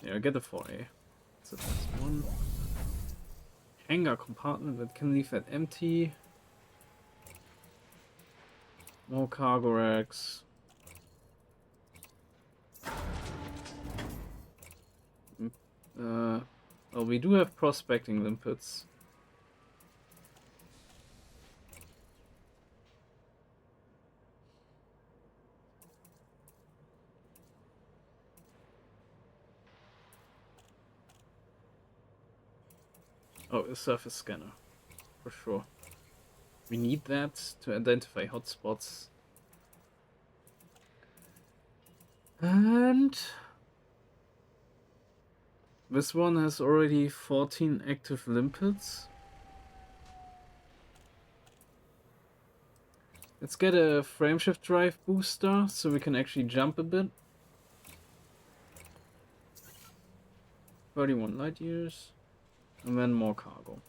Yeah, I get the 4A. So that's one. Hangar compartment that can leave that empty. More cargo racks. Well, we do have prospecting limpets. Oh, a surface scanner. For sure. We need that to identify hotspots. And this one has already 14 active limpets. Let's get a frameshift drive booster so we can actually jump a bit. 31 light years. And then more cargo.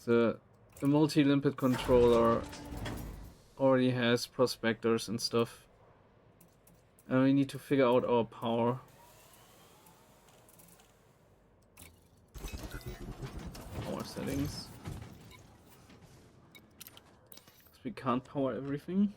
The multi-limpet controller already has prospectors and stuff. And we need to figure out our power. Power settings. Because we can't power everything.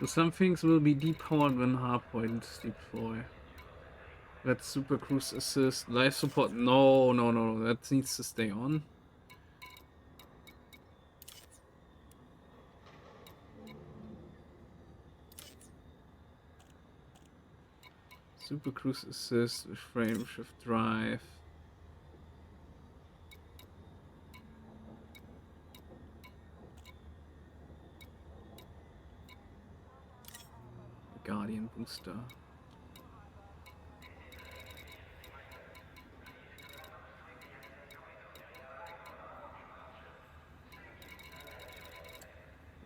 Some things will be depowered when hardpoints deploy. That's super cruise assist, life support. No, that needs to stay on. Super cruise assist with frame shift drive. Guardian booster.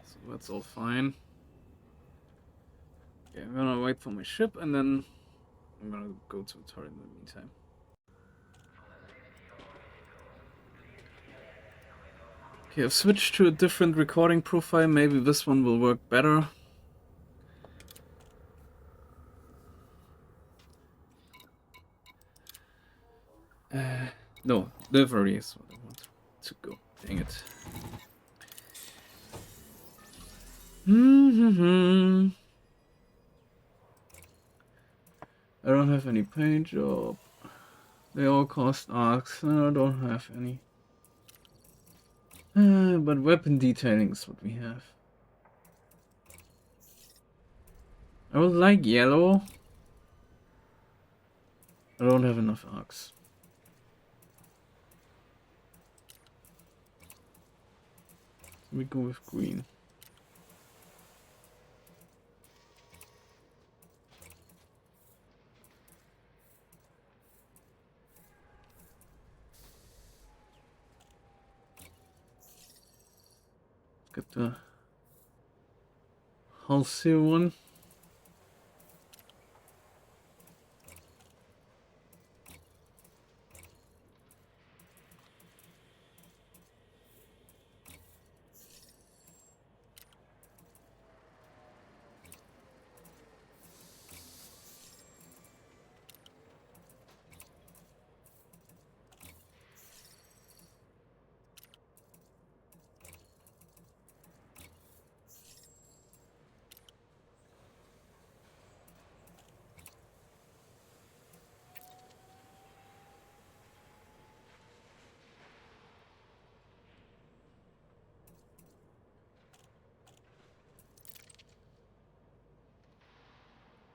So that's all fine. Okay, I'm gonna wait for my ship and then I'm gonna go to a turret in the meantime. Okay, I've switched to a different recording profile. Maybe this one will work better. No, delivery is what I want to go. Dang it. I don't have any paint job. They all cost arcs, and I don't have any. But weapon detailing is what we have. I would like yellow. I don't have enough arcs. So we go with green. Got the Halcyon one.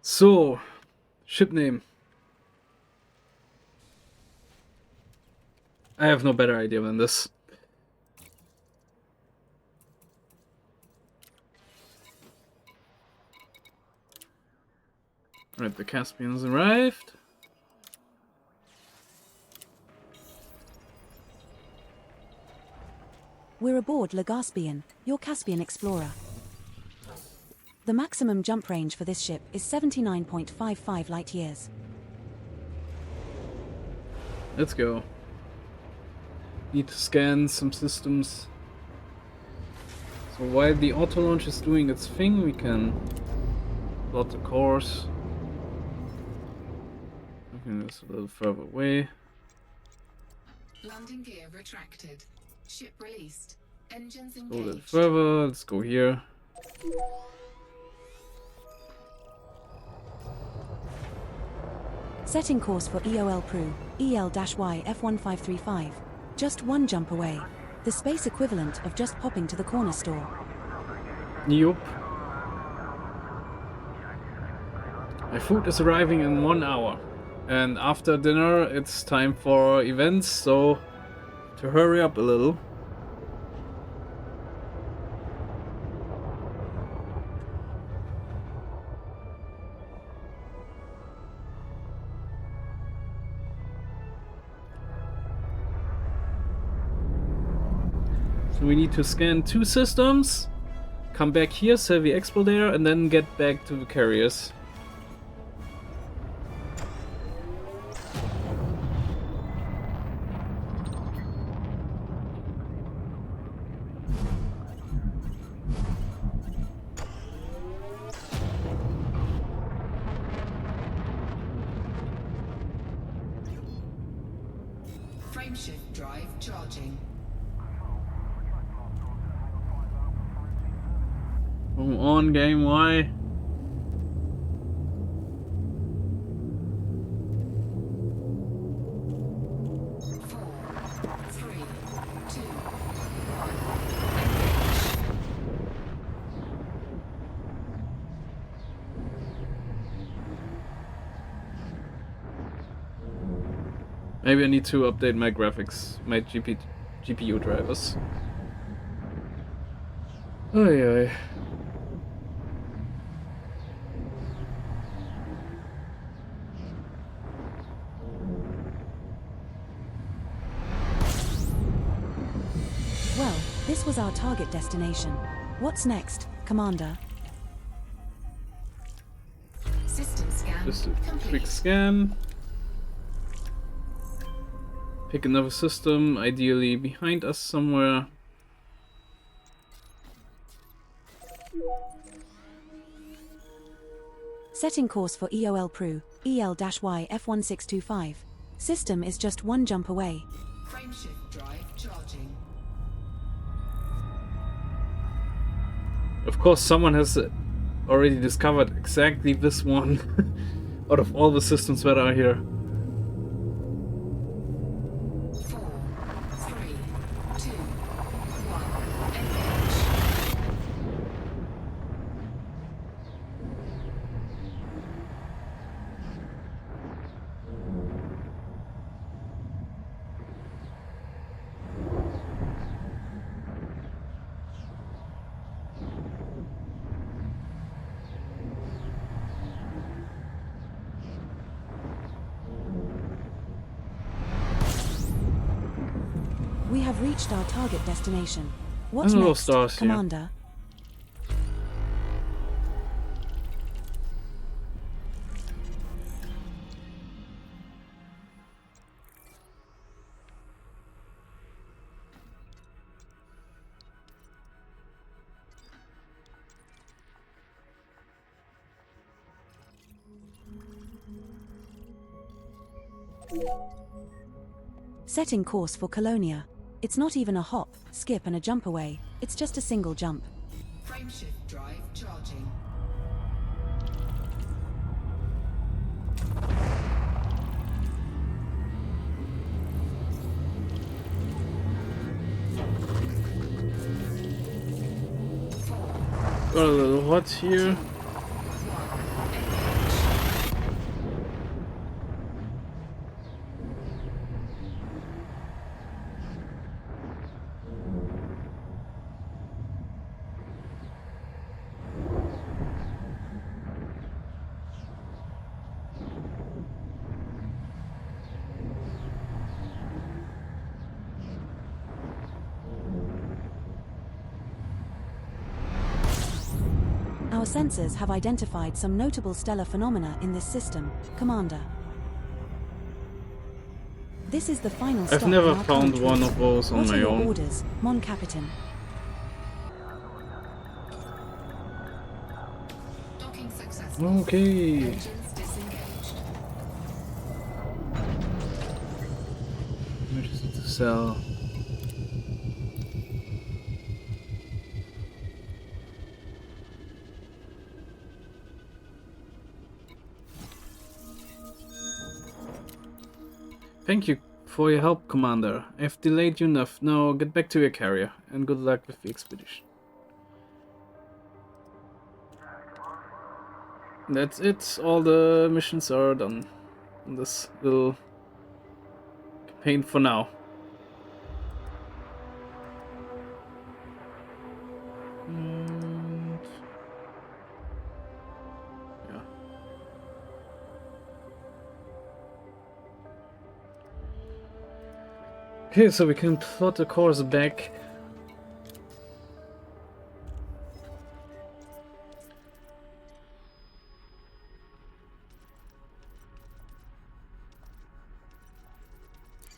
So, ship name. I have no better idea than this. Alright, the Caspian has arrived. We're aboard Legaspian, your Caspian explorer. The maximum jump range for this ship is 79.55 light years. Let's go. Need to scan some systems. So while the auto launch is doing its thing, we can plot the course. Bring this a little further away. Landing gear retracted. Ship released. Engines Go a little engaged. further. Let's go here. Setting course for EOL Pru, EL-Y F1535. Just one jump away. The space equivalent of just popping to the corner store. Yup. My food is arriving in 1 hour. And after dinner, it's time for events, so to hurry up a little. So we need to scan 2 systems, come back here, sell the expo there, and then get back to the carriers. Frameshift drive charging. Come on, game, why? Maybe I need to update my graphics, my GPU drivers. Ay ay. Well, this was our target destination. What's next, Commander? System scan Just a complete. quick scan. Pick another system, ideally behind us somewhere. Setting course for EOL Pru, EL-Y F1625. System is just one jump away. Frameshift drive charging. Of course, someone has already discovered exactly this one out of all the systems that are here. 4, 3, 2, 1. Engage. We have reached our target destination. What's Hello, next, stars here. Commander? Setting course for Colonia. It's not even a hop, skip and a jump away, it's just a single jump. Frameshift drive charging. Got a little hot here. Our sensors have identified some notable stellar phenomena in this system, Commander. This is the final stop. I've never in our found current one route. of those on What my are your own. orders, Mon Capitan? Docking successful. Okay. Engines disengaged. cell. Thank you for your help, Commander. I've delayed you enough. Now get back to your carrier, and good luck with the expedition. That's it. All the missions are done in this little campaign for now. And yeah. Okay, so we can plot the course back.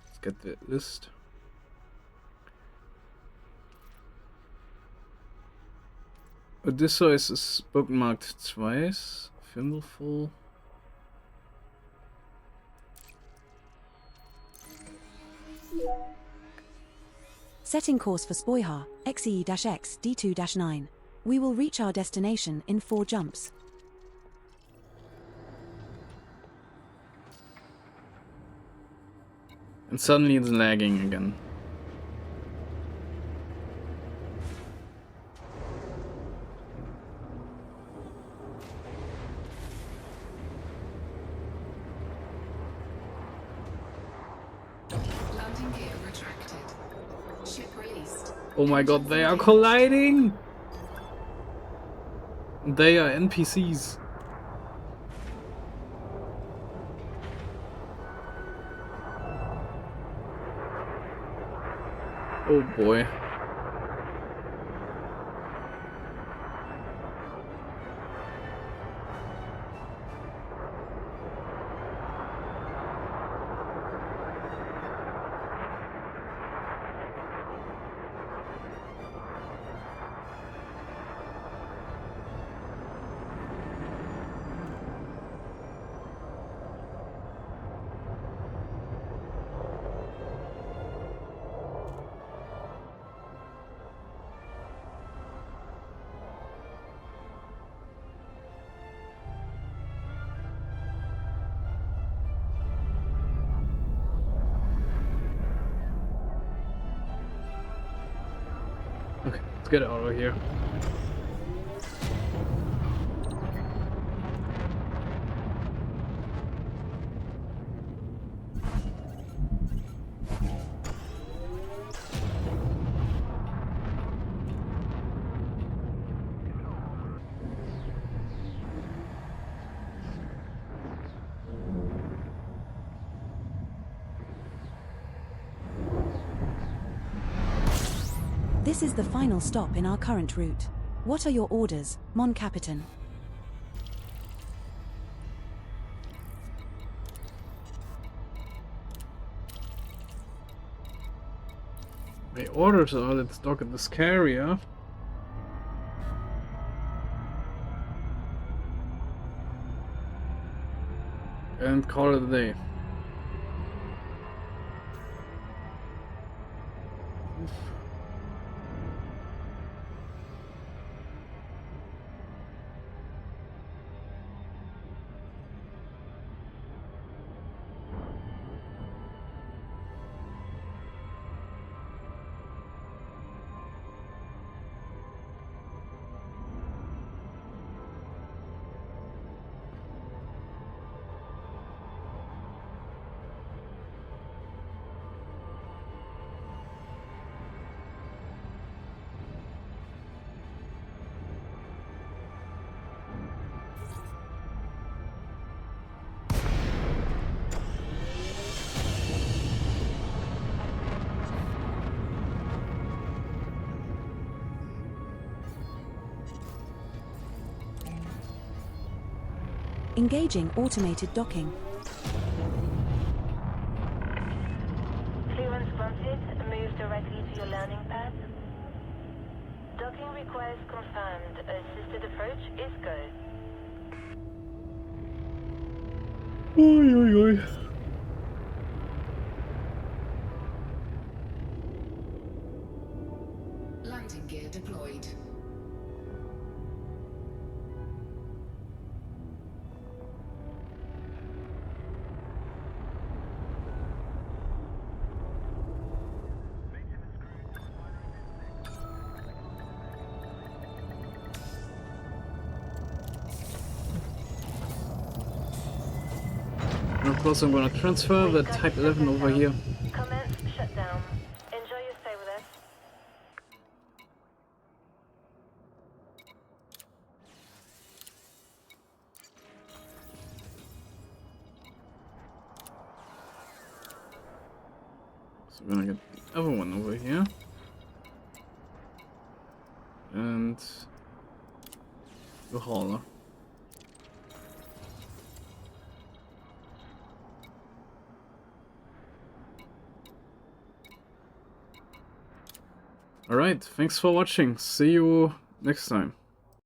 Let's get the list. Odysseus is bookmarked twice. Thimbleful. Setting course for Spoiha, XE-X D2-9. We will reach our destination in 4 jumps. And suddenly it's lagging again. Landing gear retracted. Ship released. Oh my god, they are colliding! They are NPCs. Oh boy. Okay, let's get out of here. This is the final stop in our current route. What are your orders, Mon Capitan? My orders are let's dock at this carrier. And call it a day. Engaging automated docking. Clearance granted. Move directly to your landing pad. Docking request confirmed. Assisted approach is go. Oi, oi, oi. And of course I'm gonna transfer the Type 11 over here. Commence shutdown. Enjoy your stay with us. So we're gonna get the other one over here. And the hauler. Alright, thanks for watching. See you next time.